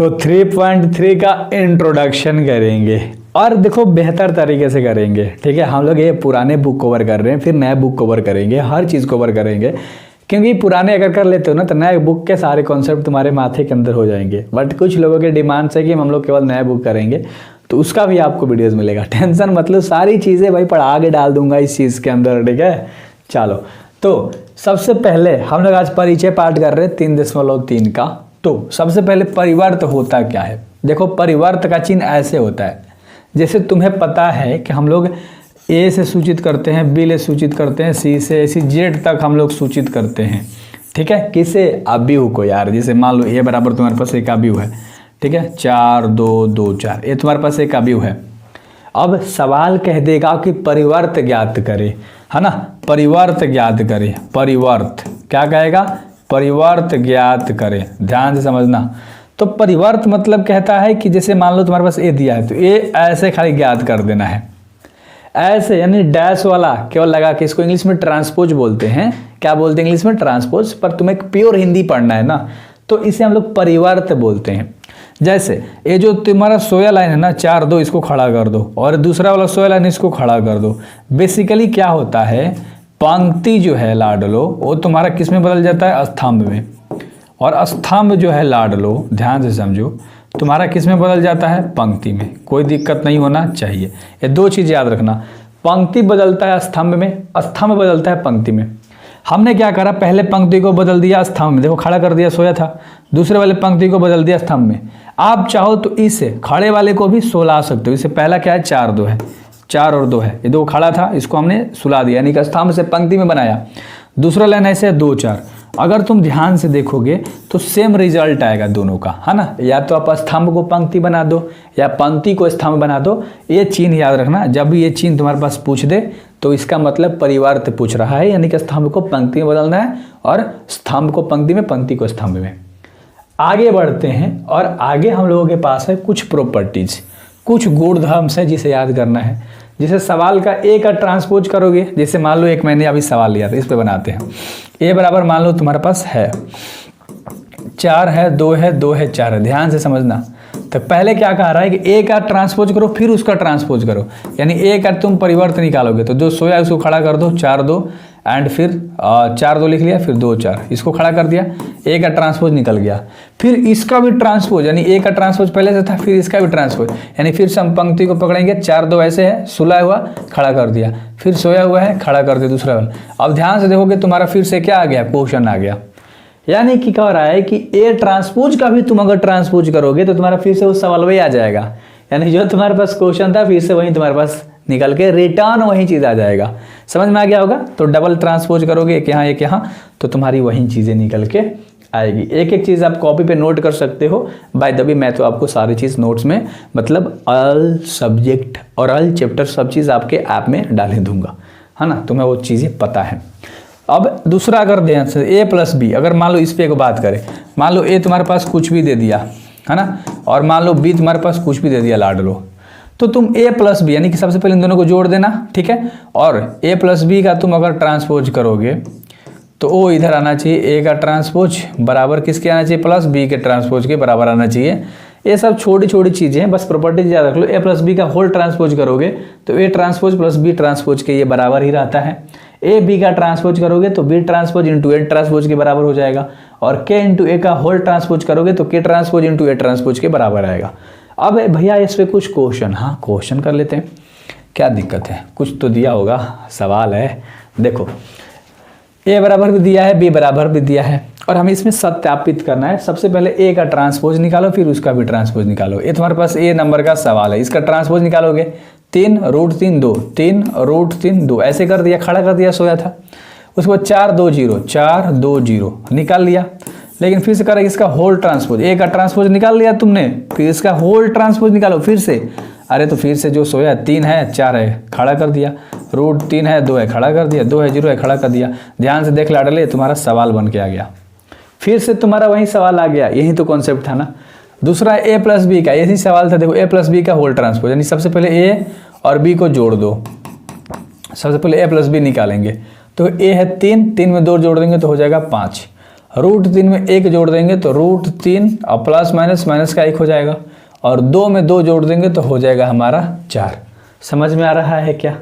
तो 3.3 का इंट्रोडक्शन करेंगे और देखो बेहतर तरीके से करेंगे, ठीक है। हम लोग ये पुराने बुक कवर कर रहे हैं, फिर नए बुक कवर करेंगे, हर चीज़ कवर करेंगे, क्योंकि पुराने अगर कर लेते हो ना तो नए बुक के सारे कॉन्सेप्ट तुम्हारे माथे के अंदर हो जाएंगे। बट कुछ लोगों के डिमांड्स है कि हम लोग केवल नए बुक करेंगे, तो उसका भी आपको वीडियोज़ मिलेगा, टेंशन मतलब सारी चीज़ें भाई पढ़ा के डाल दूंगा इस चीज़ के अंदर, ठीक है। चलो, तो सबसे पहले हम लोग आज परिचय पाठ कर रहे हैं 3.3 का। तो सबसे पहले परिवर्त होता क्या है। देखो, परिवर्त का चिन्ह ऐसे होता है, जैसे तुम्हें पता है कि हम लोग ए से सूचित करते हैं, बी से सूचित करते हैं, सी से ऐसी जेड तक हम लोग सूचित करते हैं, ठीक है। किसे? अवयव को यार। जैसे मान लो ए बराबर तुम्हारे पास एक अवयव है, ठीक है, 4 2 2 4, ये तुम्हारे पास एक अवयव है। अब सवाल कह देगा कि परिवर्त ज्ञात करे, है ना, परिवर्त ज्ञात करे। परिवर्त क्या कहेगा? परिवर्त ज्ञात करे, ध्यान से समझना। तो परिवर्त मतलब कहता है कि जैसे मान लो तुम्हारे पास ए दिया है, तो ए ऐसे खाली ज्ञात कर देना है, ऐसे, यानी डैश वाला केवल लगा के। इसको इंग्लिश में ट्रांसपोज बोलते हैं। क्या बोलते हैं इंग्लिश में? ट्रांसपोज। पर तुम्हें प्योर हिंदी पढ़ना है ना, तो इसे हम लोग परिवर्त बोलते हैं। जैसे ये जो तुम्हारा सोया लाइन है ना, 4 2, इसको खड़ा कर दो, और दूसरा वाला सोया लाइन इसको खड़ा कर दो। बेसिकली क्या होता है, पंक्ति जो है लाडलो वो तुम्हारा किस में बदल जाता है? स्तंभ में। और स्तंभ जो है लाडलो, ध्यान से समझो, तुम्हारा किस में बदल जाता है? पंक्ति में। कोई दिक्कत नहीं होना चाहिए, ये दो चीज़ याद रखना। पंक्ति बदलता है स्तंभ में, स्तंभ बदलता है पंक्ति में। हमने क्या करा, पहले पंक्ति को बदल दिया स्तंभ में, देखो खड़ा कर दिया, सोया था। दूसरे वाले पंक्ति को बदल दिया स्तंभ में। आप चाहो तो इसे खड़े वाले को भी सुला सकते हो। इसे पहला क्या है? 4 2 है, 4 और 2 है, ये 2 खड़ा था, इसको हमने सुला दिया, यानी कि स्तंभ से पंक्ति में बनाया। दूसरा लाइन ऐसे है 2 4। अगर तुम ध्यान से देखोगे तो सेम रिजल्ट आएगा दोनों का, है ना। या तो आप स्तंभ को पंक्ति बना दो या पंक्ति को स्तंभ बना दो। ये चिन्ह याद रखना, जब भी ये चिन्ह तुम्हारे पास पूछ दे तो इसका मतलब परिवर्त पूछ रहा है, यानी कि स्तंभ को पंक्ति में बदलना है और स्तंभ को पंक्ति में, पंक्ति को स्तंभ में। आगे बढ़ते हैं और आगे हम लोगों के पास है कुछ प्रॉपर्टीज, कुछ गुणधर्म है जिसे याद करना है। जैसे सवाल का ए का ट्रांसपोज करोगे, जैसे मान लो एक मैंने अभी सवाल लिया था, इस पे बनाते हैं। ए बराबर मान लो तुम्हारे पास है 4 है, 2 है, 2 है, 4 है, ध्यान से समझना। तो पहले क्या कह रहा है कि ए का ट्रांसपोज करो, फिर उसका ट्रांसपोज करो, यानी ए का तुम परिवर्त निकालोगे तो जो सोया उसको खड़ा कर दो, 4 2 एंड फिर 4 2 लिख लिया, फिर 2 4, इसको खड़ा कर दिया, ए का ट्रांसपोज निकल गया। फिर इसका भी ट्रांसपोज, यानी ए का ट्रांसपोज पहले से था, फिर इसका भी ट्रांसपोज, यानी फिर से हम पंक्ति को पकड़ेंगे, 4 2 ऐसे है, सुला हुआ खड़ा कर दिया, फिर सोया हुआ है खड़ा कर दिया दूसरा वाला। अब ध्यान से देखोगे तुम्हारा फिर से क्या आ गया? क्वेश्चन आ गया। यानी कि कह रहा है कि ए ट्रांसपोज का भी तुम अगर ट्रांसपोज करोगे तो तुम्हारा फिर से उस सवाल वही आ जाएगा, यानी जो तुम्हारे पास क्वेश्चन था फिर से वही तुम्हारे पास निकल के रिटर्न वही चीज़ आ जाएगा। समझ में आ गया होगा। तो डबल ट्रांसपोज करोगे, एक यहाँ एक यहाँ, तो तुम्हारी वही चीज़ें निकल के आएगी। एक एक चीज़ आप कॉपी पे नोट कर सकते हो। बाय द वे मैं तो आपको सारी चीज़ नोट्स में, मतलब ऑल सब्जेक्ट और ऑल चैप्टर सब चीज़ आपके ऐप में डाले दूंगा, है ना, तुम्हें वो चीज़ें पता है। अब दूसरा अगर ध्यान से ए प्लस बी, अगर मान लो इस पे एक बात करें, मान लो ए तुम्हारे पास कुछ भी दे दिया, है ना, और मान लो बी तुम्हारे पास कुछ भी दे दिया लाडलो, तो तुम ए प्लस बी, यानी कि सबसे पहले इन दोनों को जोड़ देना, ठीक है। और ए प्लस बी का तुम अगर ट्रांसपोज करोगे तो ओ इधर आना चाहिए, ए का ट्रांसपोज बराबर किसके आना चाहिए? प्लस बी के ट्रांसपोज के बराबर आना चाहिए। ये सब छोटी छोटी चीज़ें हैं, बस प्रॉपर्टीज याद रख लो। ए प्लस बी का होल ट्रांसपोज करोगे तो A transpose plus B transpose के ये बराबर ही रहता है। ए बी का ट्रांसपोज करोगे तो B transpose into A transpose के बराबर हो जाएगा, और के इंटू ए का होल ट्रांसपोज करोगे तो के ट्रांसपोज इंटू ए ट्रांसपोज के बराबर आएगा। अब भैया इस पर कुछ क्वेश्चन, हाँ क्वेश्चन कर लेते हैं, क्या दिक्कत है, कुछ तो दिया होगा, सवाल है। देखो, ए बराबर भी दिया है, बी बराबर भी दिया है, और हमें इसमें सत्यापित करना है। सबसे पहले ए का ट्रांसपोज निकालो, फिर उसका भी ट्रांसपोज निकालो। ये तुम्हारे पास ए नंबर का सवाल है, इसका ट्रांसपोज निकालोगे 3 √3 2, 3 √3 2, ऐसे कर दिया, खड़ा कर दिया, सोया था। उसके बाद 4 2 0, 4 2 0 निकाल लिया, लेकिन फिर से करेगा इसका होल ट्रांसपोज। ए का ट्रांसपोज निकाल लिया तुमने, फिर इसका होल ट्रांसपोज निकालो फिर से। अरे तो फिर से जो सोया 3 है 4 है, खड़ा कर दिया, √3 है 2 है, खड़ा कर दिया, 2 है 0 है, खड़ा कर दिया। ध्यान से देख लाडले, तुम्हारा सवाल बन के आ गया, फिर से तुम्हारा वही सवाल आ गया, यही तो कॉन्सेप्ट था ना। दूसरा ए प्लस बी का, यही सवाल था। देखो, ए प्लस बी का होल ट्रांसपोज, यानी सबसे पहले ए और बी को जोड़ दो। सबसे पहले ए प्लस बी निकालेंगे तो ए है 3, 3 में 2 जोड़ देंगे तो हो जाएगा 5। √3 में 1 जोड़ देंगे तो √3 और प्लस माइनस माइनस का 1 हो जाएगा, और 2 में 2 जोड़ देंगे तो हो जाएगा हमारा 4। समझ में आ रहा है क्या?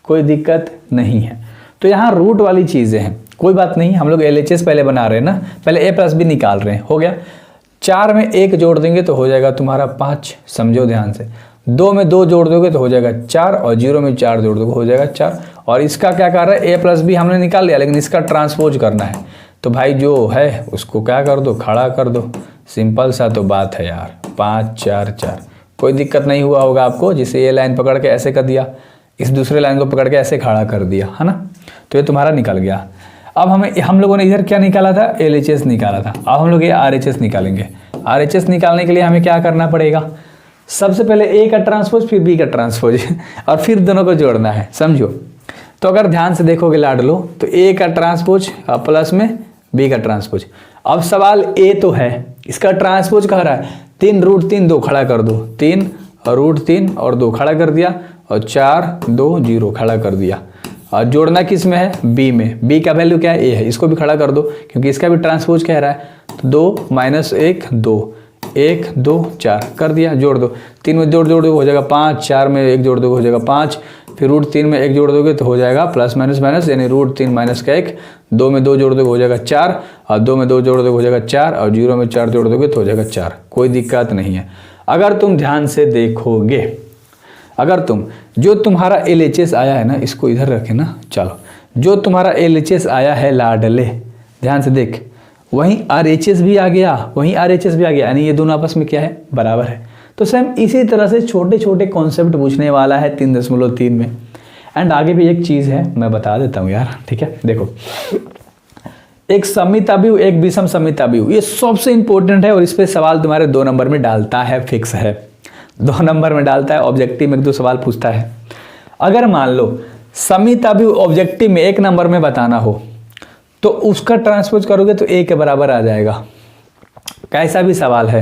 कोई दिक्कत नहीं है। तो यहाँ रूट वाली चीज़ें हैं, कोई बात नहीं, हम लोग LHS पहले बना रहे हैं ना, पहले A + B निकाल रहे हैं, हो गया। 4 में 1 जोड़ देंगे तो हो जाएगा तुम्हारा 5, समझो ध्यान से। 2 में 2 जोड़ दोगे तो हो जाएगा 4, और 0 में 4 जोड़ दोगे हो जाएगा 4। और इसका क्या कर रहा है, A + B हमने निकाल लिया, लेकिन इसका ट्रांसपोज करना है, तो भाई जो है उसको क्या कर दो, खड़ा कर दो। सिंपल सा तो बात है यार, 5 4 4। कोई दिक्कत नहीं हुआ होगा आपको, जिसे ये लाइन पकड़ के ऐसे कर दिया, इस दूसरे लाइन को पकड़ के ऐसे खड़ा कर दिया, है ना। तो ये तुम्हारा निकल गया। अब हम लोगों ने इधर क्या निकाला था, LHS निकाला था। अब हम लोग ये RHS निकालेंगे। RHS निकालने के लिए हमें क्या करना पड़ेगा, सबसे पहले A का ट्रांसपोज फिर B का ट्रांसपोज और फिर दोनों को जोड़ना है, समझो। तो अगर ध्यान से देखोगे लाडलो, तो A का ट्रांसपोज प्लस में B का ट्रांसपोज। अब सवाल A तो है, इसका ट्रांसपोज कह रहा है 3 √3 2 खड़ा कर दो, 3 √3 और 2 खड़ा कर दिया, और 4 2 0 खड़ा कर दिया। और जोड़ना किस में है, B में। B का वैल्यू क्या है, A है, इसको भी खड़ा कर दो क्योंकि इसका भी ट्रांसपोज कह रहा है। तो 2 - 1 2 1 2 4 कर दिया, जोड़ दो। 3 में जोड़ दोगे हो जाएगा 5, 4 में 1 जोड़ दोगे हो जाएगा 5, फिर √3 में 1 जोड़ दोगे तो हो जाएगा प्लस माइनस माइनस, यानी √3 माइनस का 1। 2 में 2 जोड़ दोगे हो जाएगा 4, और 2 में 2 जोड़ दोगे हो जाएगा 4, और 0 में 4 जोड़ दोगे तो हो जाएगा 4। कोई दिक्कत नहीं है। अगर तुम ध्यान से देखोगे, अगर तुम जो तुम्हारा LHS आया है ना, इसको इधर रखे ना, चलो, जो तुम्हारा LHS आया है लाडले, ध्यान से देख, वहीं RHS भी आ गया, वहीं RHS भी आ गया, यानी ये दोनों आपस में क्या है, बराबर है। तो सेम इसी तरह से छोटे छोटे कॉन्सेप्ट पूछने वाला है 3.3 में। एंड आगे भी एक चीज़ है, मैं बता देता हूँ यार, ठीक है। देखो, एक सममिताभिव, एक विषम सममिताभिव, ये सबसे इंपॉर्टेंट है, और इस पर सवाल तुम्हारे 2 नंबर में डालता है, फिक्स है, 2 नंबर में डालता है। ऑब्जेक्टिव में 1-2 सवाल पूछता है। अगर मान लो सममिताभिव ऑब्जेक्टिव में 1 नंबर में बताना हो, तो उसका ट्रांसपोज करोगे तो A के बराबर आ जाएगा। कैसा भी सवाल है,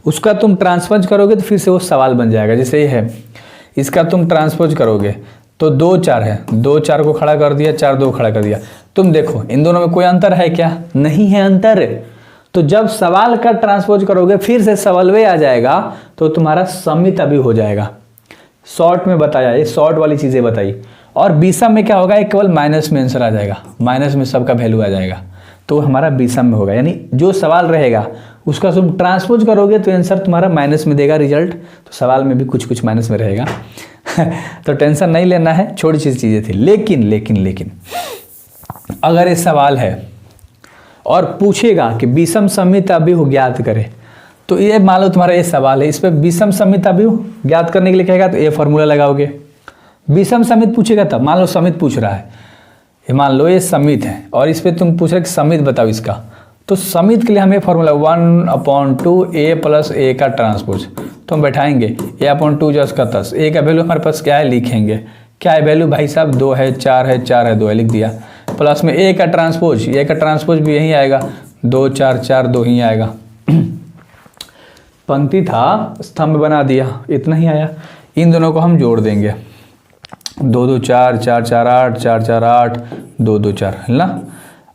उसका तुम ट्रांसपोज करोगे तो फिर से वो सवाल बन जाएगा। जैसे ये है, इसका तुम ट्रांसपोज करोगे तो 2 4 है, 2 4 को खड़ा कर दिया, 4 2 खड़ा कर दिया। तुम देखो इन दोनों में कोई अंतर है क्या, नहीं है अंतर। तो जब सवाल का ट्रांसपोज करोगे फिर से सवालवे आ जाएगा, तो तुम्हारा सममिताभिव हो जाएगा। शॉर्ट में बताया, ये शॉर्ट वाली चीज़ें बताई। और विषम में क्या होगा, एक केवल माइनस में आंसर आ जाएगा, माइनस में सबका वैल्यू आ जाएगा, तो हमारा विषम में होगा। यानी जो सवाल रहेगा उसका तुम ट्रांसपोज करोगे तो आंसर तुम्हारा माइनस में देगा रिजल्ट। तो सवाल में भी कुछ कुछ माइनस में रहेगा तो टेंशन नहीं लेना है, छोटी सी चीज़ें थी। लेकिन लेकिन लेकिन अगर ये सवाल है और पूछेगा कि विषम सममिताभिव ज्ञात करें, तो ये मान लो तुम्हारा ये सवाल है, इस पर विषम सममिताभिव ज्ञात करने के लिए कहेगा तो ये फॉर्मूला लगाओगे। विषम समित पूछेगा तब, मान लो समित पूछ रहा है, ये मान लो ये समित है, और इस पर तुम पूछ रहे कि समित बताओ इसका, तो समित के लिए हमें फॉर्मूला 1/2 A + A का ट्रांसपोज। तो हम बैठाएंगे A/2 + 10, A का वैल्यू हमारे पास क्या है, लिखेंगे। क्या है वैल्यू भाई साहब, 2 है, 4 है, 4 है, 2 है, लिख दिया। प्लस में A का ट्रांसपोज, A का ट्रांसपोज भी यही आएगा, 2 4 4 2 ही आएगा। पंक्ति था, स्तंभ बना दिया, इतना ही आया। इन दोनों को हम जोड़ देंगे, 2 2 4 4 4 8 4 4 8 2 2 4, है ना।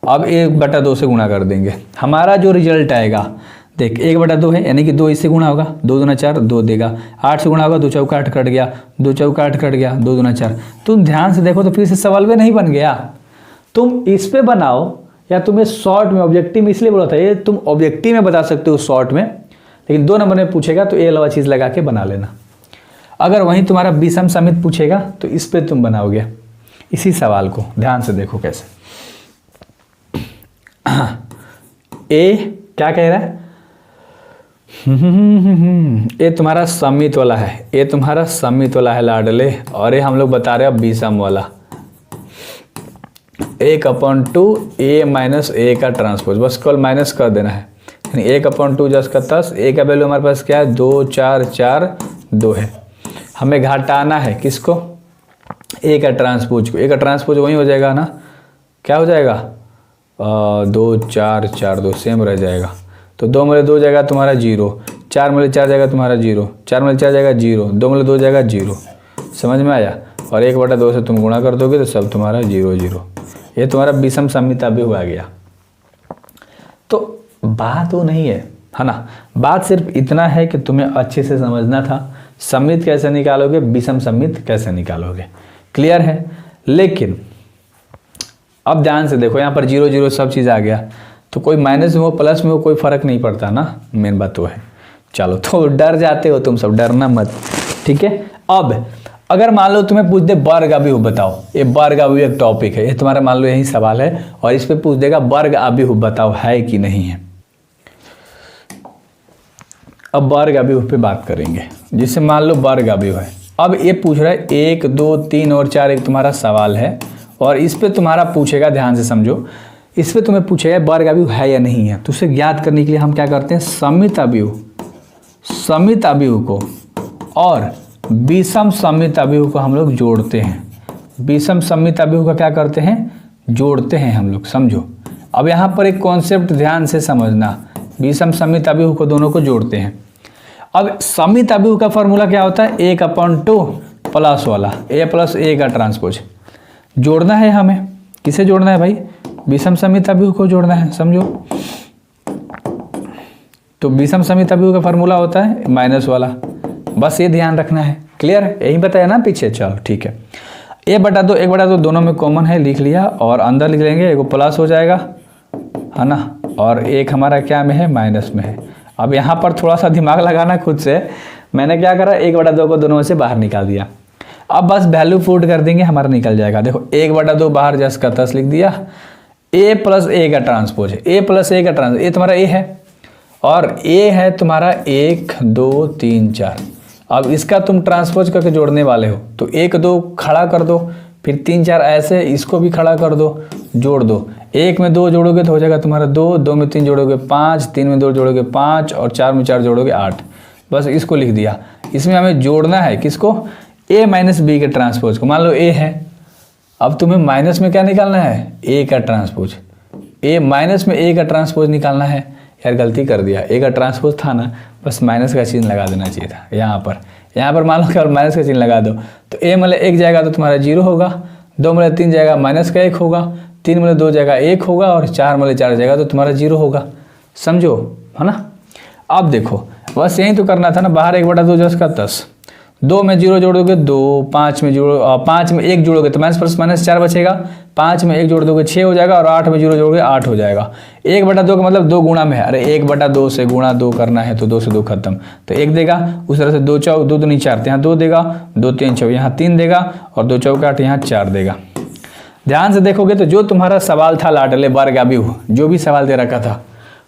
अब 1/2 से गुणा कर देंगे, हमारा जो रिजल्ट आएगा, देख 1/2 है, यानी कि 2 इससे गुणा होगा, 2 दूना 4 2 देगा, 8 से गुणा होगा, 2 चौका 8 कट गया, 2 चौका 8 कट गया, 2 दूना 4। तुम ध्यान से देखो तो फिर से सवाल में नहीं बन गया। तुम इस पे बनाओ, या तुम्हें शॉर्ट में, ऑब्जेक्टिव में इसलिए बोला था ये, तुम ऑब्जेक्टिव में बता सकते हो शॉर्ट में, लेकिन 2 नंबर में पूछेगा तो ये वाला चीज़ लगा के बना लेना। अगर वहीं तुम्हारा विषम समित पूछेगा तो इस पे तुम बनाओगे इसी सवाल को। ध्यान से देखो कैसे। ए क्या कह रहा है, ये तुम्हारा समित वाला है, ये तुम्हारा समित वाला है लाडले, और ये हम लोग बता रहे हैं विषम वाला। 1/2 A - A का ट्रांसपोज, बस केवल माइनस कर देना है, यानी 1/2 + 10। A का वैल्यू हमारे पास क्या है, 2 4 4 2 है। हमें घटाना है किसको, A का ट्रांसपोज को। A का ट्रांसपोज वही हो जाएगा ना, क्या हो जाएगा, 2 4 4 2 सेम रह जाएगा। तो 2 में 2 जाएगा तुम्हारा 0, 4 में 4 जाएगा तुम्हारा 0, 4 में 4 जाएगा 0, 2 में 2 जाएगा 0। समझ में आया। और 1/2 से तुम गुणा कर दोगे तो सब तुम्हारा 0 0। ये तुम्हारा विषम सममिताभिव आ गया। तो बात वो नहीं है ना। बात सिर्फ इतना है कि तुम्हें अच्छे से समझना था सम्मित कैसे निकालोगे, विषम सम्मित कैसे निकालोगे, क्लियर है। लेकिन अब ध्यान से देखो, यहाँ पर 0 0 सब चीज़ आ गया, तो कोई माइनस में हो प्लस में हो कोई फर्क नहीं पड़ता ना, मेन बात वो है। चलो, तो डर जाते हो तुम सब, डरना मत, ठीक है। अब अगर मान लो तुम्हें पूछ दे वर्ग अभिहु बताओ, ये वर्ग अभिहु एक टॉपिक है, ये तुम्हारा मान लो यही सवाल है, और इस पे पूछ देगा वर्ग अभिहु बताओ है कि नहीं है। अब वर्ग अभिहु पे बात करेंगे, जिससे मान लो वर्ग अभिहु है। अब ये पूछ रहा है 1 2 3 और 4 एक तुम्हारा सवाल है, और इस पे तुम्हारा पूछेगा, ध्यान से समझो, इस पे तुम्हें पूछेगा वर्ग अभिहु है या नहीं है। तो उसे ज्ञात करने के लिए हम क्या करते हैं, सम्मित अभिहु को और विषम सम्मित अभिहु को हम लोग जोड़ते हैं। विषम सम्मित अभिहु का क्या करते हैं, जोड़ते हैं हम लोग, समझो। अब यहाँ पर एक कॉन्सेप्ट ध्यान से समझना, विषम सम्मित अभिहु को दोनों को जोड़ते हैं। अब सम्मित अभिहु का फॉर्मूला क्या होता है, 1/2 प्लस वाला a प्लस a का ट्रांसपोज जोड़ना है हमें। किसे जोड़ना है भाई, विषम सम्मित अभिहु को जोड़ना है, समझो। तो विषम सम्मित अभिहु का फॉर्मूला होता है माइनस वाला, बस ये ध्यान रखना है, क्लियर है, यही बताया ना पीछे। चलो ठीक है, a/2 1/2 दोनों में कॉमन है, लिख लिया, और अंदर लिख लेंगे, एगो प्लस हो जाएगा, है ना, और एक हमारा क्या में है, माइनस में है। अब यहाँ पर थोड़ा सा दिमाग लगाना खुद से, मैंने क्या करा, 1/2 को दोनों में से बाहर निकाल दिया। अब बस वैल्यू पुट कर देंगे, हमारा निकल जाएगा। देखो 1/2 बाहर जस का तस लिख दिया, a प्लस a का ट्रांसपोज है, a प्लस a का ट्रांसपोज, ये तुम्हारा a है और a है तुम्हारा 1 2 3 4। अब इसका तुम ट्रांसपोज करके जोड़ने वाले हो, तो 1 2 खड़ा कर दो, फिर 3 4 ऐसे, इसको भी खड़ा कर दो, जोड़ दो। 1 में 2 जोड़ोगे तो हो जाएगा तुम्हारा 2, 2 में 3 जोड़ोगे 5, 3 में 2 जोड़ोगे 5, और 4 में 4 जोड़ोगे 8। बस इसको लिख दिया। इसमें हमें जोड़ना है किसको, a माइनस बी के ट्रांसपोज को। मान लो a है, अब तुम्हें माइनस में क्या निकालना है, a का ट्रांसपोज। a माइनस में a का ट्रांसपोज निकालना है। यार गलती कर दिया, a का ट्रांसपोज था ना, बस माइनस का चिन्ह लगा देना चाहिए था यहाँ पर मान लो केवल माइनस का चिन्ह लगा दो, तो a मतलब 1 जाएगा तो तुम्हारा 0 होगा, 2 मतलब 3 जाएगा माइनस का 1 होगा, 3 मतलब 2 जाएगा 1 होगा, और 4 मतलब 4 जाएगा तो तुम्हारा 0 होगा, समझो, है ना। अब देखो बस यही तो करना था ना, बाहर 1/2 जस का 10, 2 में 0 जोड़ोगे 2, 5 में 1 जोड़ोगे तो माइनस प्लस माइनस 4 बचेगा, 5 में 1 जोड़ दोगे 6 हो जाएगा, और 8 में 0 जोड़ोगे 8 हो जाएगा। 1/2 का मतलब 2 गुणा में है, अरे 1/2 से गुणा 2 करना है तो 2 से 2 खत्म, तो 1 देगा। उस तरह से 2 चौक 2 दूनी 4, यहाँ 2 देगा, 2 3 6 यहाँ 3 देगा, और 2 चौक 8 यहाँ 4 देगा। ध्यान से देखोगे तो जो तुम्हारा सवाल था लाडले वर्ग अभिहु, जो भी सवाल दे रखा था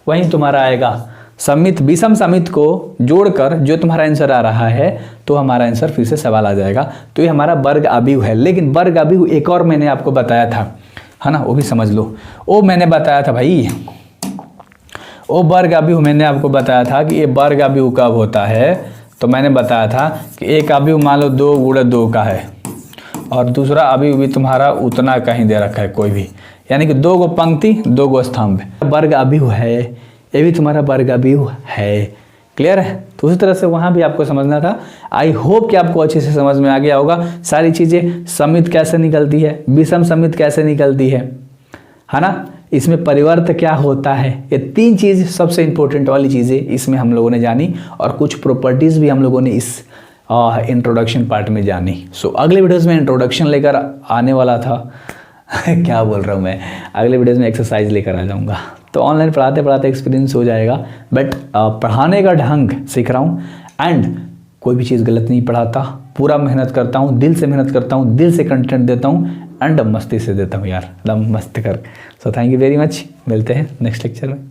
वहीं तुम्हारा आएगा। सम्मित विषम सम्मित को जोड़कर जो तुम्हारा आंसर आ रहा है, तो हमारा आंसर फिर से सवाल आ जाएगा। तो ये हमारा वर्ग अभिहु है। लेकिन वर्ग अभिहु एक और मैंने आपको बताया था, है ना, वो भी समझ लो। वो मैंने बताया था भाई, वो वर्ग अभिहु मैंने आपको बताया था कि ये वर्ग अभिहु कब होता है। तो मैंने बताया था कि एक अभिहु मान लो 2 × 2 का है, और दूसरा अभिहु भी तुम्हारा उतना कहीं दे रखा है कोई भी, यानी कि 2 गो पंक्ति 2 गो स्तंभ, वर्ग अभिहु है, ये भी तुम्हारा वर्ग अभिहु है, क्लियर है। तो उसी तरह से वहाँ भी आपको समझना था। आई होप कि आपको अच्छे से समझ में आ गया होगा सारी चीज़ें, सम्मित कैसे निकलती है, विषम सम्मित कैसे निकलती है ना, इसमें परिवर्त क्या होता है, ये 3 चीज़ सबसे इंपॉर्टेंट वाली चीज़ें इसमें हम लोगों ने जानी, और कुछ प्रॉपर्टीज़ भी हम लोगों ने इस इंट्रोडक्शन पार्ट में जानी। सो अगले वीडियोज़ में इंट्रोडक्शन लेकर आने वाला था क्या बोल रहा हूँ मैं, अगले वीडियोज़ में एक्सरसाइज लेकर आ जाऊँगा। तो ऑनलाइन पढ़ाते पढ़ाते एक्सपीरियंस हो जाएगा, बट पढ़ाने का ढंग सीख रहा हूँ, एंड कोई भी चीज़ गलत नहीं पढ़ाता, पूरा मेहनत करता हूँ, दिल से मेहनत करता हूँ, दिल से कंटेंट देता हूँ, एंड मस्ती से देता हूँ यार, एकदम मस्त कर। So thank you very much, मिलते हैं नेक्स्ट लेक्चर में।